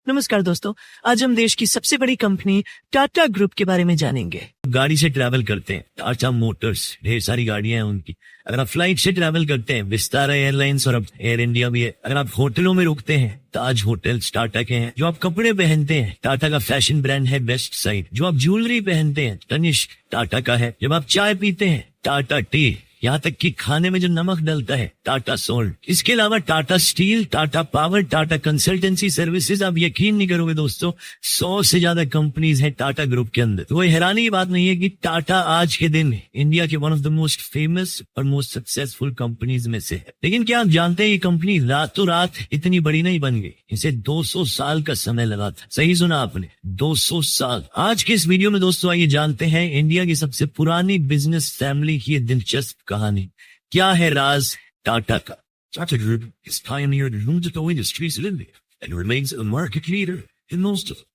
नमस्कार दोस्तों, आज हम देश की सबसे बड़ी कंपनी टाटा ग्रुप के बारे में जानेंगे। गाड़ी से ट्रैवल करते हैं, टाटा मोटर्स, ढेर सारी गाड़ियां हैं उनकी। अगर आप फ्लाइट से ट्रैवल करते हैं, विस्तारा एयरलाइंस और अब एयर इंडिया भी है। अगर आप होटलों में रुकते हैं, ताज होटल्स टाटा के हैं। जो आप कपड़े पहनते हैं, टाटा का फैशन ब्रांड है वेस्ट साइड। जो आप ज्वेलरी पहनते हैं, तनिष्क टाटा का है। जब आप चाय पीते हैं, टाटा टी। यहाँ तक कि खाने में जो नमक डलता है, टाटा सोल्ट। इसके अलावा Tata steel, Tata power, Tata consultancy services. आप यकीन नहीं करोगे दोस्तों, 100 से ज्यादा कंपनीज हैं टाटा ग्रुप के अंदर। तो कोई हैरानी की बात नहीं है कि टाटा आज के दिन इंडिया के one of the most famous और मोस्ट सक्सेसफुल कंपनीज में से है। लेकिन क्या आप जानते हैं ये कंपनी रातों रात इतनी बड़ी नहीं बन गई। इसे 200 साल का समय लगा था। सही सुना आपने, 200 साल। आज के इस वीडियो में दोस्तों आइए जानते हैं इंडिया की सबसे पुरानी बिजनेस फैमिली की दिलचस्प कहानी। क्या है राज टाटा का? Tata Group has pioneered multiple industries in India and remains a market leader in most of them.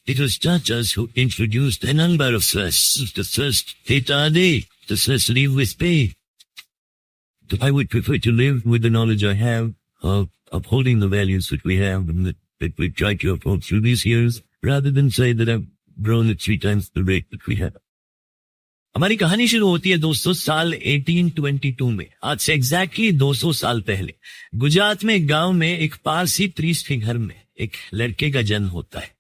It was Tatas who introduced a number of firsts. The first, Tata Day, the first live with pay. I would prefer to live with the knowledge I have of upholding the values that we have and that we've tried to uphold through these years, rather than say that I've grown at 3 times the rate that we have. हमारी कहानी शुरू होती है दोस्तों साल 1822 में। आज से एग्जैक्टली 200 साल पहले गुजरात में एक गांव में एक पारसी प्रीस्ट के घर में एक लड़के का जन्म होता है,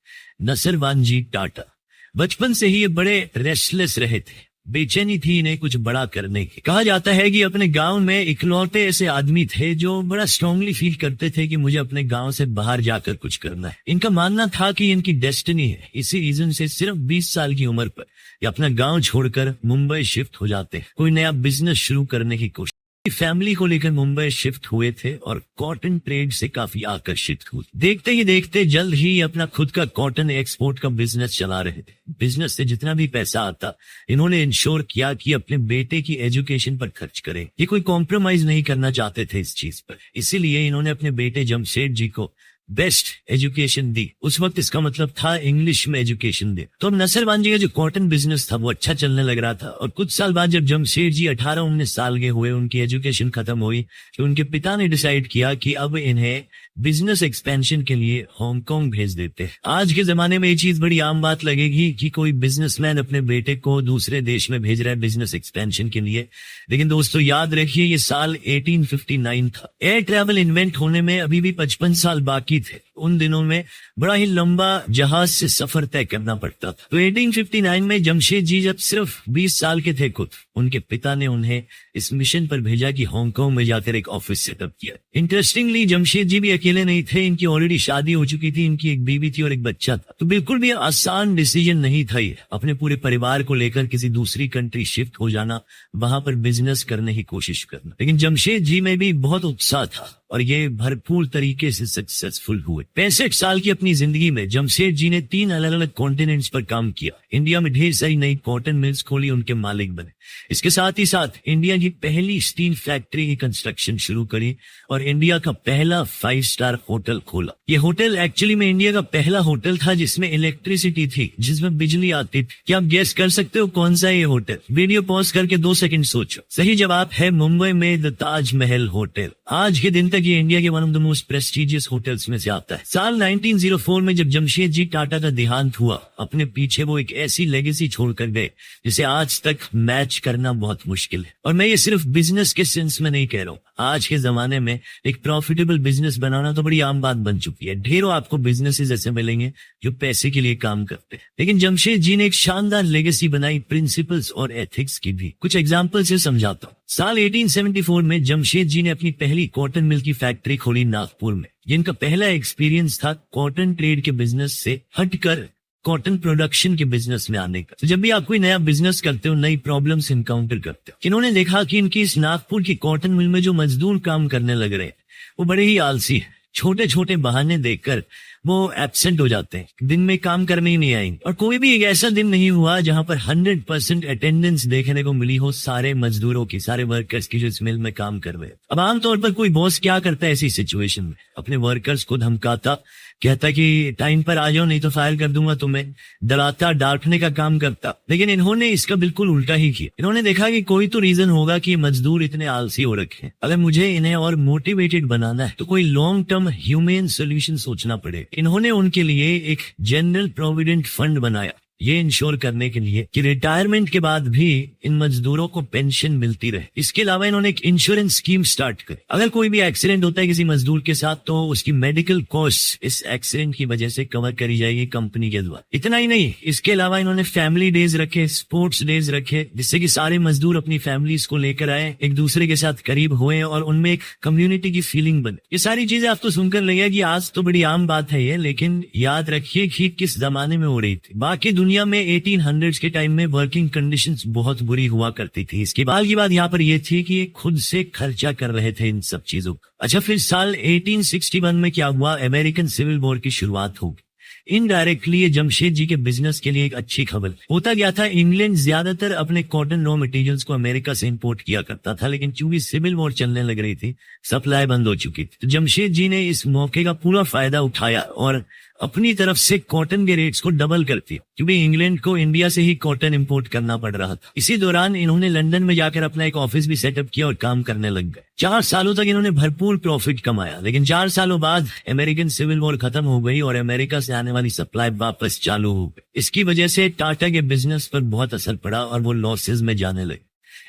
नसरवानजी टाटा। बचपन से ही ये बड़े रेस्टलेस रहे थे, बेचैनी थी इन्हें कुछ बड़ा करने की। कहा जाता है कि अपने गांव में इकलौते ऐसे आदमी थे जो बड़ा स्ट्रांगली फील करते थे कि मुझे अपने गांव से बाहर जाकर कुछ करना है। इनका मानना था कि इनकी डेस्टिनी है। इसी रीजन से सिर्फ 20 साल की उम्र पर ये अपना गांव छोड़कर मुंबई शिफ्ट हो जाते हैं, कोई नया बिजनेस शुरू करने की कोशिश। फैमिली को लेकर मुंबई शिफ्ट हुए थे और कॉटन ट्रेड से काफी आकर्षित हुए। देखते ही देखते जल्द ही अपना खुद का कॉटन एक्सपोर्ट का बिजनेस चला रहे थे। बिजनेस से जितना भी पैसा आता, इन्होंने इंश्योर किया कि अपने बेटे की एजुकेशन पर खर्च करें। ये कोई कॉम्प्रोमाइज नहीं करना चाहते थे इस चीज पर। इसीलिए इन्होंने अपने बेटे जमशेद जी को बेस्ट एजुकेशन दी। उस वक्त इसका मतलब था इंग्लिश में एजुकेशन दे। तो अब नसरवानजी का जो कॉटन बिजनेस था वो अच्छा चलने लग रहा था। और कुछ साल बाद जब जमशेद जी 18-19 साल के हुए, उनकी एजुकेशन खत्म हुई, तो उनके पिता ने डिसाइड किया कि अब इन्हें बिजनेस एक्सपेंशन के लिए हांगकांग भेज देते हैं। आज के जमाने में ये चीज बड़ी आम बात लगेगी कि कोई बिजनेसमैन अपने बेटे को दूसरे देश में भेज रहा है बिजनेस एक्सपेंशन के लिए। लेकिन दोस्तों याद रखिए, ये साल 1859 था। एयर ट्रैवल इन्वेंट होने में अभी भी 55 साल बाकी थे। उन दिनों में बड़ा ही लंबा जहाज से सफर तय करना पड़ता था। तो 1859 में जमशेद जी जब सिर्फ 20 साल के थे खुद, उनके पिता ने उन्हें इस मिशन पर भेजा कि हांगकांग में जाकर एक ऑफिस सेटअप किया। इंटरेस्टिंगली जमशेद जी भी अकेले नहीं थे, इनकी ऑलरेडी शादी हो चुकी थी, इनकी एक बीवी थी और एक बच्चा था। तो बिल्कुल भी आसान डिसीजन नहीं था ये, अपने पूरे परिवार को लेकर किसी दूसरी कंट्री शिफ्ट हो जाना, वहां पर बिजनेस करने की कोशिश करना। लेकिन जमशेद जी में भी बहुत उत्साह था और ये भरपूर तरीके से सक्सेसफुल हुए। 65 साल की अपनी जिंदगी में जमशेद जी ने 3 अलग अलग कॉन्टिनेंट्स पर काम किया। इंडिया में ढेर सारी नई कॉटन मिल्स खोली, उनके मालिक बने। इसके साथ ही साथ इंडिया की पहली स्टील फैक्ट्री की कंस्ट्रक्शन शुरू करी और इंडिया का पहला 5 स्टार होटल खोला। ये होटल एक्चुअली में इंडिया का पहला होटल था जिसमें इलेक्ट्रिसिटी थी, जिसमें बिजली आती थी। क्या आप गेस कर सकते हो कौन सा ये होटल? वीडियो पॉज करके 2 सेकंड सोचो। सही जवाब है मुंबई में द ताज महल होटल। आज के दिन तक ये इंडिया के one of the most prestigious hotels में से आता है। साल 1904 में जब जमशेद जी टाटा का देहांत हुआ, अपने पीछे वो एक ऐसी लेगेसी छोड़कर गए जिसे आज तक मैच करना बहुत मुश्किल है। और मैं ये सिर्फ बिजनेस के सेंस में नहीं कह रहा हूँ। आज के जमाने में एक प्रॉफिटेबल बिजनेस बनाना तो बड़ी आम बात बन चुकी है। ढेरों आपको बिजनेसेस ऐसे मिलेंगे जो पैसे के लिए काम करते हैं। लेकिन जमशेद जी ने एक शानदार लेगेसी बनाई, प्रिंसिपल्स और एथिक्स की भी। कुछ एग्जाम्पल से समझाता हूँ। साल 1874 में जमशेद जी ने अपनी पहली कॉटन मिल की फैक्ट्री खोली नागपुर में। जिनका पहला एक्सपीरियंस था कॉटन ट्रेड के बिजनेस से हटकर कॉटन प्रोडक्शन के बिजनेस में आने का। तो जब भी आप कोई नया बिजनेस करते हो, नई प्रॉब्लम्स इनकाउंटर करते हो। इन्होंने देखा कि इनकी इस नागपुर की कॉटन मिल में जो मजदूर काम करने लग रहे हैं वो बड़े ही आलसी है। छोटे छोटे बहाने देकर वो एब्सेंट हो जाते हैं, दिन में काम करने ही नहीं आएंगे। और कोई भी एक ऐसा दिन नहीं हुआ जहां पर 100% अटेंडेंस देखने को मिली हो सारे मजदूरों की, सारे वर्कर्स की जो इस मिल में काम कर रहे हैं। अब आमतौर पर कोई बॉस क्या करता है ऐसी सिचुएशन में? अपने वर्कर्स को धमकाता, कहता कि टाइम पर आ जाओ नहीं तो फायर कर दूंगा तुम्हें, डराता, डांटने का काम करता। लेकिन इन्होंने इसका बिल्कुल उल्टा ही किया। इन्होंने देखा कि कोई तो रीजन होगा कि मजदूर इतने आलसी हो रखे हैं। अगर मुझे इन्हें और मोटिवेटेड बनाना है तो कोई लॉन्ग टर्म कम ह्यूमन सोल्यूशन सोचना पड़े। इन्होंने उनके लिए एक जनरल प्रोविडेंट फंड बनाया, ये इंश्योर करने के लिए कि रिटायरमेंट के बाद भी इन मजदूरों को पेंशन मिलती रहे। इसके अलावा इन्होंने एक इंश्योरेंस स्कीम स्टार्ट करी। अगर कोई भी एक्सीडेंट होता है किसी मजदूर के साथ तो उसकी मेडिकल कॉस्ट इस एक्सीडेंट की वजह से कवर करी जाएगी कंपनी के द्वारा। इतना ही नहीं, इसके अलावा इन्होंने फैमिली डेज रखे, स्पोर्ट्स डेज रखे, जिससे कि सारे मजदूर अपनी फैमिलीज को लेकर आए, एक दूसरे के साथ करीब हुए और उनमें एक कम्युनिटी की फीलिंग बने। ये सारी चीजें आपको सुनकर लगे कि आज तो बड़ी आम बात है ये, लेकिन याद रखिए कि किस जमाने में हो रही थी। बाकी दुनिया में 1800s के टाइम में वर्किंग कंडीशंस बहुत बुरी हुआ करती थी। इसके बाद की बात यहाँ पर ये थी कि ये खुद से खर्चा कर रहे थे इन सब चीजों का। अच्छा, फिर साल 1861 में क्या हुआ, अमेरिकन सिविल वॉर की शुरुआत होगी। इनडायरेक्टली ये जमशेद जी के बिजनेस के लिए एक अच्छी खबर। होता क्या था, इंग्लैंड ज्यादातर अपने कॉटन रॉ मटेरियल्स को अमेरिका से इंपोर्ट किया करता था, लेकिन चूंकि सिविल वॉर चलने लग रही थी, सप्लाई बंद हो चुकी थी। तो जमशेद जी ने इस मौके का पूरा फायदा उठाया और अपनी तरफ से कॉटन के रेट्स को डबल कर दिया, क्योंकि इंग्लैंड को इंडिया से ही कॉटन इंपोर्ट करना पड़ रहा था। इसी दौरान इन्होंने लंदन में जाकर अपना एक ऑफिस भी सेटअप किया और काम करने लग गए। 4 सालों तक इन्होंने भरपूर प्रॉफिट कमाया, लेकिन 4 सालों बाद अमेरिकन सिविल वॉर खत्म हो गई और अमेरिका से आने वाली सप्लाई वापस चालू हो गई। इसकी वजह से टाटा के बिजनेस पर बहुत असर पड़ा और वो लॉसेस में जाने लगे।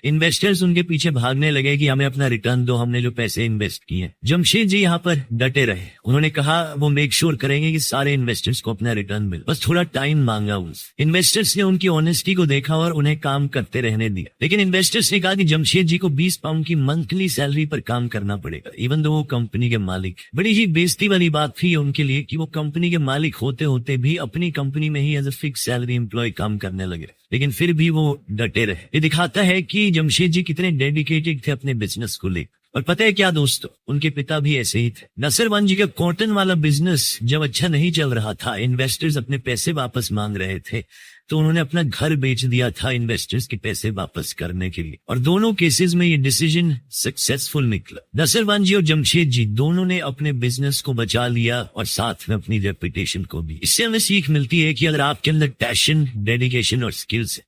इन्वेस्टर्स उनके पीछे भागने लगे कि हमें अपना रिटर्न दो, हमने जो पैसे इन्वेस्ट किए। जमशेद जी यहाँ पर डटे रहे। उन्होंने कहा वो मेक श्योर करेंगे कि सारे इन्वेस्टर्स को अपना रिटर्न मिले, बस थोड़ा टाइम मांगा उनसे। इन्वेस्टर्स ने उनकी ऑनेस्टी को देखा और उन्हें काम करते रहने दिया, लेकिन इन्वेस्टर्स ने कहा कि जमशेद जी को 20 पाउंड की मंथली सैलरी पर काम करना पड़ेगा, इवन दो वो कंपनी के मालिक। बड़ी ही बेइज्जती वाली बात थी उनके लिए कि वो कंपनी के मालिक होते होते भी अपनी कंपनी में ही as a fix salary employ काम करने लगे, लेकिन फिर भी वो डटे रहे। ये दिखाता है कि जमशेद जी कितने डेडिकेटेड थे अपने बिजनेस को लेकर। और पता है क्या दोस्तों, उनके पिता भी ऐसे ही थे। नसरवन जी का कॉटन वाला बिजनेस जब अच्छा नहीं चल रहा था, इन्वेस्टर्स अपने पैसे वापस मांग रहे थे, तो उन्होंने अपना घर बेच दिया था इन्वेस्टर्स के पैसे वापस करने के लिए। और दोनों केसेस में ये डिसीजन सक्सेसफुल निकला। नसरवन जी और जमशेद जी दोनों ने अपने बिजनेस को बचा लिया और साथ में अपनी रेपुटेशन को भी। इससे हमें सीख मिलती है कि अगर आपके अंदर पैशन, डेडिकेशन और स्किल्स है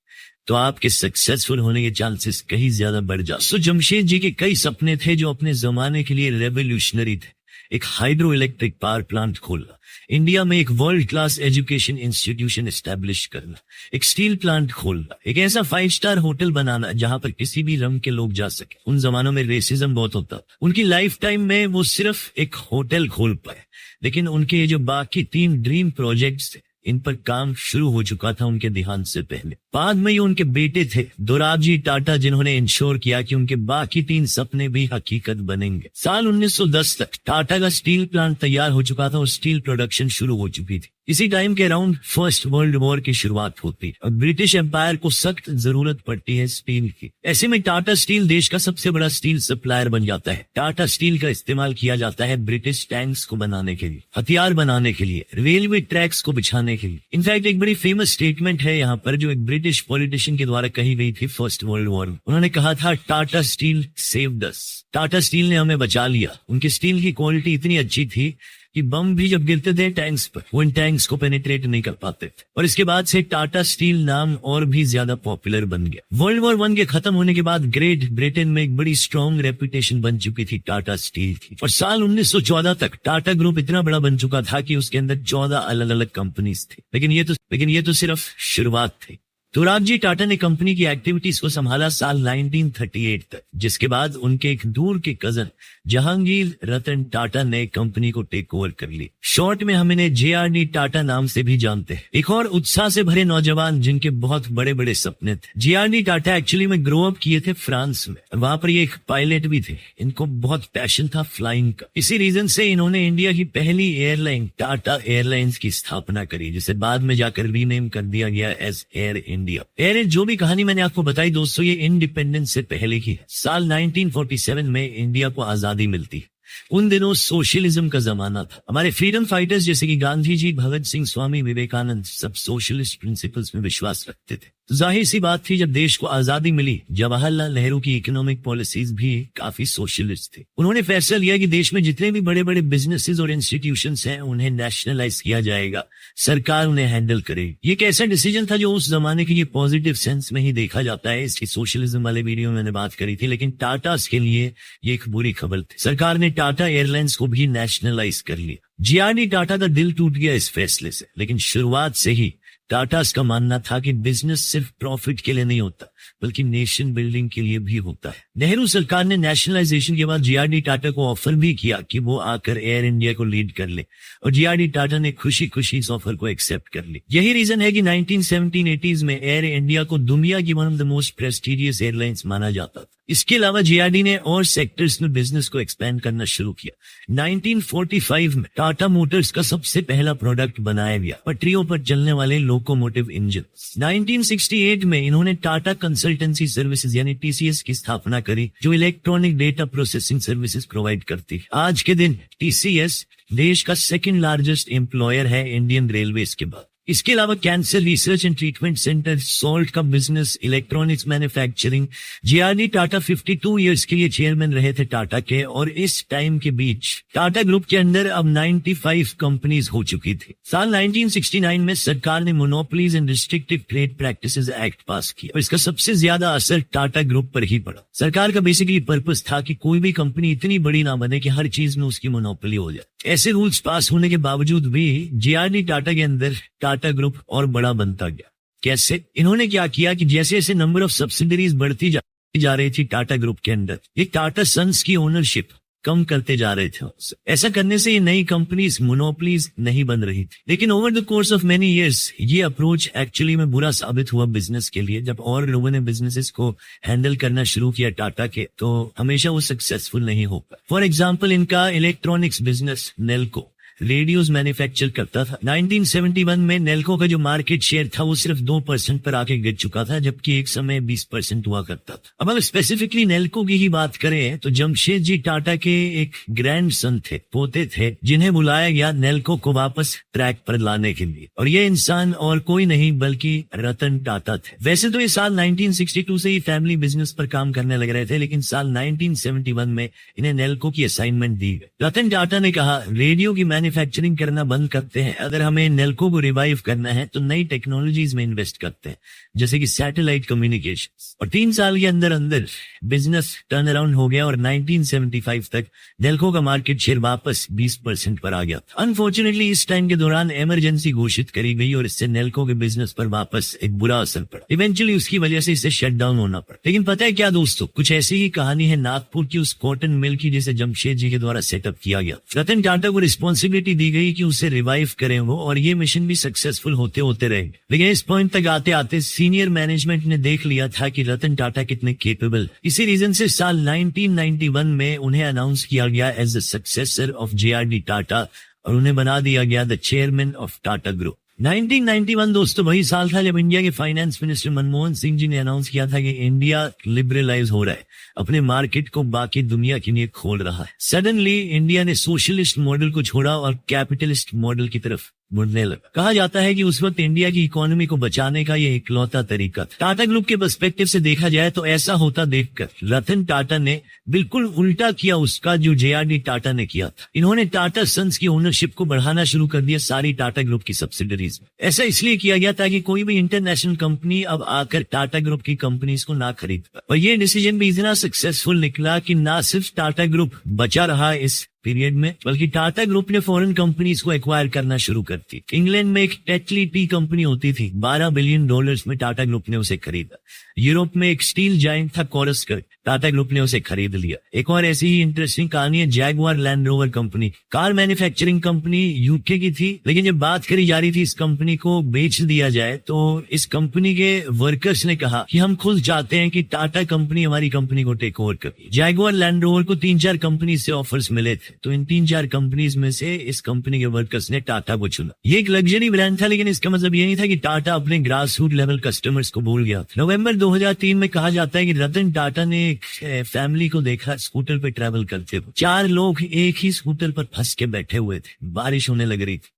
तो आपके सक्सेसफुल होने के चांसेस कहीं ज्यादा बढ़ जाते। सो जमशेद जी के कई सपने थे जो अपने जमाने के लिए रेवोल्यूशनरी थे। एक हाइड्रो इलेक्ट्रिक पावर प्लांट खोलना, इंडिया में एक world class education institution establish करना, एक स्टील प्लांट खोलना, एक ऐसा 5 स्टार होटल बनाना जहां पर किसी भी रंग के लोग जा सके। उन जमानों में रेसिज्म बहुत होता था। उनकी लाइफ टाइम में वो सिर्फ एक होटल खोल पाए, लेकिन उनके जो बाकी 3 ड्रीम प्रोजेक्ट्स थे इन पर काम शुरू हो चुका था उनके देहांत से पहले। बाद में ये उनके बेटे थे दोराबजी टाटा, जिन्होंने इंश्योर किया कि उनके बाकी 3 सपने भी हकीकत बनेंगे। साल 1910 तक टाटा का स्टील प्लांट तैयार हो चुका था और स्टील प्रोडक्शन शुरू हो चुकी थी। इसी टाइम के अराउंड फर्स्ट वर्ल्ड वॉर की शुरुआत होती है और ब्रिटिश एम्पायर को सख्त जरूरत पड़ती है स्टील की। ऐसे में टाटा स्टील देश का सबसे बड़ा स्टील सप्लायर बन जाता है। टाटा स्टील का इस्तेमाल किया जाता है ब्रिटिश टैंक्स को बनाने के लिए, हथियार बनाने के लिए, रेलवे ट्रैक्स को बिछाने के लिए। इनफैक्ट एक बड़ी फेमस स्टेटमेंट है यहाँ पर जो एक ब्रिटिश पॉलिटिशियन के द्वारा कही गई थी फर्स्ट वर्ल्ड वॉर में। उन्होंने कहा था, Tata steel saved us. Tata steel ने हमें बचा लिया। उनकी स्टील की क्वालिटी इतनी अच्छी थी कि बम भी जब गिरते थे टैंक्स पर, वो इन टैंक्स को पेनिट्रेट नहीं कर पाते थे। और इसके बाद से टाटा स्टील नाम और भी ज्यादा पॉपुलर बन गया। वर्ल्ड वॉर 1 के खत्म होने के बाद ग्रेट ब्रिटेन में एक बड़ी स्ट्रॉन्ग रेपुटेशन बन चुकी थी टाटा स्टील की। और साल 1914 तक टाटा ग्रुप इतना बड़ा बन चुका था कि उसके अंदर 14 अलग अलग कंपनीज थी। लेकिन ये तो सिर्फ शुरुआत थी। दोराबजी टाटा ने कंपनी की एक्टिविटीज को संभाला साल 1938 तक, जिसके बाद उनके एक दूर के कजन जहांगीर रतन टाटा ने कंपनी को टेक ओवर कर ली। शॉर्ट में हम इन्हें JRD टाटा नाम से भी जानते हैं। एक और उत्साह से भरे नौजवान जिनके बहुत बड़े बड़े सपने थे। JRD टाटा एक्चुअली में ग्रो अप किए थे फ्रांस में। वहां पर ये एक पायलट भी थे। इनको बहुत पैशन था फ्लाइंग का। इसी रीजन से इन्होंने इंडिया की पहली एयरलाइन टाटा एयरलाइंस की स्थापना करी, जिसे बाद में जाकर रीनेम कर दिया गया एज एयर इंडिया। एयर जो भी कहानी मैंने आपको बताई दोस्तों, ये इंडिपेंडेंस से पहले की है। साल 1947 में इंडिया को आजादी मिलती है। उन दिनों सोशलिज्म का जमाना था। हमारे फ्रीडम फाइटर्स जैसे कि गांधी जी, भगत सिंह, स्वामी विवेकानंद सब सोशलिस्ट प्रिंसिपल्स में विश्वास रखते थे। जाहिर सी बात थी, जब देश को आजादी मिली, जवाहरलाल नेहरू की इकोनॉमिक पॉलिसीज भी काफी सोशलिस्ट थी। उन्होंने फैसला लिया कि देश में जितने भी बड़े बड़े बिजनेसेस और इंस्टीट्यूशंस हैं उन्हें नेशनलाइज किया जाएगा, सरकार उन्हें हैंडल करेगी। ये एक ऐसा डिसीजन था जो उस जमाने के लिए पॉजिटिव सेंस में ही देखा जाता है। इसकी सोशलिज्म वाले वीडियो में मैंने बात करी थी, लेकिन टाटास के लिए ये एक बुरी खबर थी। सरकार ने टाटा एयरलाइंस को भी नेशनलाइज कर लिया। जीआरडी टाटा का दिल टूट गया इस फैसले से, लेकिन शुरुआत से ही टाटास का मानना था कि बिजनेस सिर्फ प्रॉफिट के लिए नहीं होता, बल्कि नेशन बिल्डिंग के लिए भी होता है। नेहरू सरकार ने नेशनलाइजेशन के बाद जीआरडी टाटा को ऑफर भी किया कि वो आकर एयर इंडिया को लीड कर ले, और जीआरडी टाटा ने खुशी खुशी इस ऑफर को एक्सेप्ट कर ली। यही रीजन है कि 1970-80s में एयर इंडिया को दुनिया की one of the most prestigious airlines माना जाता था। इसके अलावा जीआरडी ने और सेक्टर्स में बिजनेस को एक्सपेंड करना शुरू किया। 1945 में टाटा मोटर्स का सबसे पहला प्रोडक्ट बनाया गया, पटरियों पर चलने वाले लोकोमोटिव इंजन। 1968 में इन्होंने टाटा कंसल्टेंसी सर्विसेज यानी टीसीएस की स्थापना करी, जो electronic data processing services provide करती है। आज के दिन टीसीएस देश का सेकंड लार्जेस्ट एम्प्लॉयर है इंडियन रेलवेज के बाद। इसके अलावा cancer research and treatment centre, salt का business, electronics manufacturing. JRD Tata 52 years के लिए चेयरमैन रहे थे टाटा के, और इस टाइम के बीच टाटा ग्रुप के अंदर अब 95 कंपनीज हो चुकी थी। साल 1969 में सरकार ने monopolies and restrictive trade practices act पास किया, और इसका सबसे ज्यादा असर टाटा ग्रुप पर ही पड़ा। सरकार का बेसिकली पर्पस था कि कोई भी कंपनी इतनी बड़ी ना बने कि हर चीज में उसकी मोनोपोली हो जाए। ऐसे रूल्स पास होने के बावजूद भी जीआरडी टाटा के अंदर टाटा ग्रुप और बड़ा बनता गया। कैसे? इन्होंने क्या किया कि जैसे जैसे नंबर ऑफ सब्सिडरीज बढ़ती जा रही थी टाटा ग्रुप के अंदर, ये टाटा सन्स की ओनरशिप कम करते जा रहे थे। ऐसा करने से ये नई कंपनीज मोनोपोलीज नहीं बन रही थी। लेकिन over the course of many years ये अप्रोच एक्चुअली में बुरा साबित हुआ बिजनेस के लिए। जब और लोगों ने बिजनेसेस को हैंडल करना शुरू किया टाटा के, तो हमेशा वो सक्सेसफुल नहीं हो पाए। फॉर एग्जाम्पल, इनका electronics business Nelco radios manufacture करता था। 1971 में नेल्को का जो मार्केट शेयर था वो सिर्फ 2% पर आके गिर चुका था, जबकि एक समय 20% हुआ करता था। अब अगर स्पेसिफिकली नेल्को की ही बात करें तो जमशेदजी टाटा के एक ग्रैंड सन थे, पोते थे, जिन्हें बुलाया गया नेल्को को वापस ट्रैक पर लाने के लिए, और ये इंसान और कोई नहीं बल्कि रतन टाटा थे। वैसे तो ये साल 1962 से ही फैमिली बिजनेस पर काम करने लग रहे थे, लेकिन साल 1971 में इन्हें नेल्को की असाइनमेंट दी गई। रतन टाटा ने कहा, रेडियो की मैन्युफैक्चरिंग करना बंद करते हैं, अगर हमें नेल्को को रिवाइव करना है तो नई टेक्नोलॉजीज में इन्वेस्ट करते हैं, जैसे कि सैटेलाइट कम्युनिकेशन। और 3 साल के अंदर अंदर बिजनेस टर्न अराउंड हो गया और 1975 तक नेल्को का मार्केट शेयर वापस 20% पर आ गया था। अनफॉर्चुनेटली इस टाइम के दौरान इमरजेंसी घोषित करी गई और इससे नेल्को के बिजनेस पर वापस एक बुरा असर पड़ा। इवेंचुअली उसकी वजह से इसे शट डाउन होना पड़ा। लेकिन पता है क्या दोस्तों, कुछ ऐसी ही कहानी है नागपुर की उस कॉटन मिल की, जिसे जमशेद जी के द्वारा सेटअप किया गया। रतन टाटा को रिस्पॉन्सिबिलिटी दी गई कि उसे रिवाइव करें वो, और ये मिशन भी सक्सेसफुल होते होते रहे। लेकिन इस पॉइंट तक आते आते सीनियर मैनेजमेंट ने देख लिया था कि रतन टाटा कितने केपेबल। इसी रीजन से साल 1991 में उन्हें अनाउंस किया गया as the successor of JRD Tata, और उन्हें बना दिया गया the chairman of Tata group. 1991 दोस्तों वही साल था जब इंडिया के फाइनेंस मिनिस्टर मनमोहन सिंह जी ने अनाउंस किया था कि इंडिया लिबरलाइज हो रहा है, अपने मार्केट को बाकी दुनिया के लिए खोल रहा है। सडनली इंडिया ने सोशलिस्ट मॉडल को छोड़ा और कैपिटलिस्ट मॉडल की तरफ मुड़ने लगा। कहा जाता है कि उस वक्त इंडिया की इकोनॉमी को बचाने का ये इकलौता तरीका था। टाटा ग्रुप के पर्सपेक्टिव से देखा जाए तो ऐसा होता देखकर रतन टाटा ने बिल्कुल उल्टा किया उसका जो जेआरडी टाटा ने किया था। इन्होंने टाटा सन्स की ओनरशिप को बढ़ाना शुरू कर दिया सारी टाटा ग्रुप की सब्सिडरीज में। ऐसा इसलिए किया गया ताकि कोई भी इंटरनेशनल कंपनी अब आकर टाटा ग्रुप की कंपनीज को ना खरीद पाए। और ये डिसीजन भी इतना सक्सेसफुल निकला कि ना सिर्फ टाटा ग्रुप बचा रहा इस पीरियड में, बल्कि टाटा ग्रुप ने फॉरेन कंपनीज को एक्वायर करना शुरू कर दी। इंग्लैंड में एक टेटली टी कंपनी होती थी, $12 बिलियन में टाटा ग्रुप ने उसे खरीदा। यूरोप में एक स्टील जायंट था कोरस्कर, टाटा ग्रुप ने उसे खरीद लिया। एक और ऐसी ही इंटरेस्टिंग कहानी है Jaguar land rover company, car manufacturing company UK की थी, लेकिन जब बात करी जा रही थी इस कंपनी को बेच दिया जाए तो इस कंपनी के वर्कर्स ने कहा कि हम खुद चाहते हैं कि टाटा कंपनी हमारी कंपनी को टेक ओवर करे। जैगुआर लैंड रोवर को 3-4 कंपनी से ऑफर्स मिले थे, तो इन 3-4 कंपनीज में से इस कंपनी के वर्कर्स ने टाटा को चुना। ये एक लग्जरी ब्रांड था, लेकिन इसका मतलब ये नहीं था कि टाटा अपने ग्रास रूट लेवल कस्टमर्स को भूल गया। नवंबर 2003 में कहा जाता है कि रतन टाटा ने एक फैमिली को देखा स्कूटर पे ट्रैवल करते हुए। 4 लोग एक ही स्कूटर पर फंस के बैठे हुए थे, बारिश होने लग रही थी,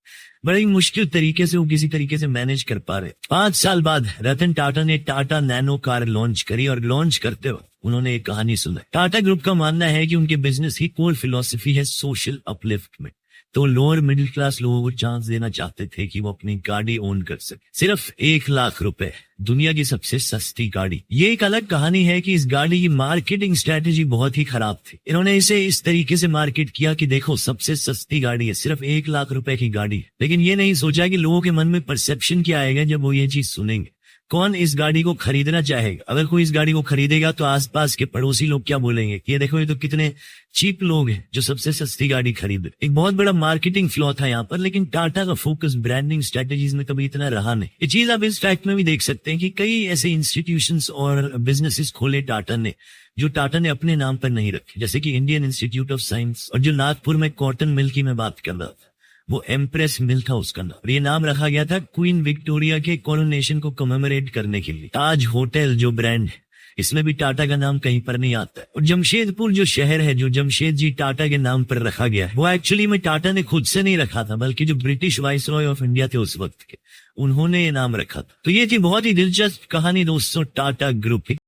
बड़ी मुश्किल तरीके से वो किसी तरीके से मैनेज कर पा रहे। 5 साल बाद रतन टाटा ने टाटा नैनो कार लॉन्च करी और लॉन्च करते वक्त उन्होंने एक कहानी सुनाई। टाटा ग्रुप का मानना है कि उनके बिजनेस की कोर फिलॉसफी है सोशल अपलिफ्टमेंट। तो लोअर मिडिल क्लास लोगों को चांस देना चाहते थे कि वो अपनी गाड़ी ओन कर सके। सिर्फ 1 लाख रुपए, दुनिया की सबसे सस्ती गाड़ी। ये एक अलग कहानी है कि इस गाड़ी की मार्केटिंग स्ट्रेटेजी बहुत ही खराब थी। इन्होंने इसे इस तरीके से मार्केट किया कि देखो सबसे सस्ती गाड़ी है, सिर्फ 1 लाख रुपए की गाड़ी है। लेकिन ये नहीं सोचा कि लोगों के मन में परसेप्शन क्या आएगा जब वो ये चीज सुनेंगे। कौन इस गाड़ी को खरीदना चाहेगा? अगर कोई इस गाड़ी को खरीदेगा तो आसपास के पड़ोसी लोग क्या बोलेंगे कि ये देखो ये तो कितने चीप लोग हैं जो सबसे सस्ती गाड़ी खरीदे। एक बहुत बड़ा मार्केटिंग फ्लॉ था यहाँ पर, लेकिन टाटा का फोकस ब्रांडिंग स्ट्रेटेजीज में कभी इतना रहा नहीं। ये चीज आप इस फैक्ट में भी देख सकते हैं कि कई ऐसे इंस्टीट्यूशंस और बिजनेसेस खोले टाटा ने जो टाटा ने अपने नाम पर नहीं रखे, जैसे कि इंडियन इंस्टीट्यूट ऑफ साइंस, और जो नागपुर में कॉटन मिल की मैं बात कर रहा था वो एम्प्रेस मिल था उसका नाम। और ये नाम रखा गया था क्वीन विक्टोरिया के कोरोनेशन को कमेमोरेट करने के लिए। ताज होटल जो ब्रांड है इसमें भी टाटा का नाम कहीं पर नहीं आता है। और जमशेदपुर जो शहर है जो जमशेद जी टाटा के नाम पर रखा गया है वो एक्चुअली में टाटा ने खुद से नहीं रखा था, बल्कि जो ब्रिटिश वाइसरॉय ऑफ इंडिया थे उस वक्त के, उन्होंने ये नाम रखा था। तो ये थी बहुत ही दिलचस्प कहानी दोस्तों टाटा ग्रुप की।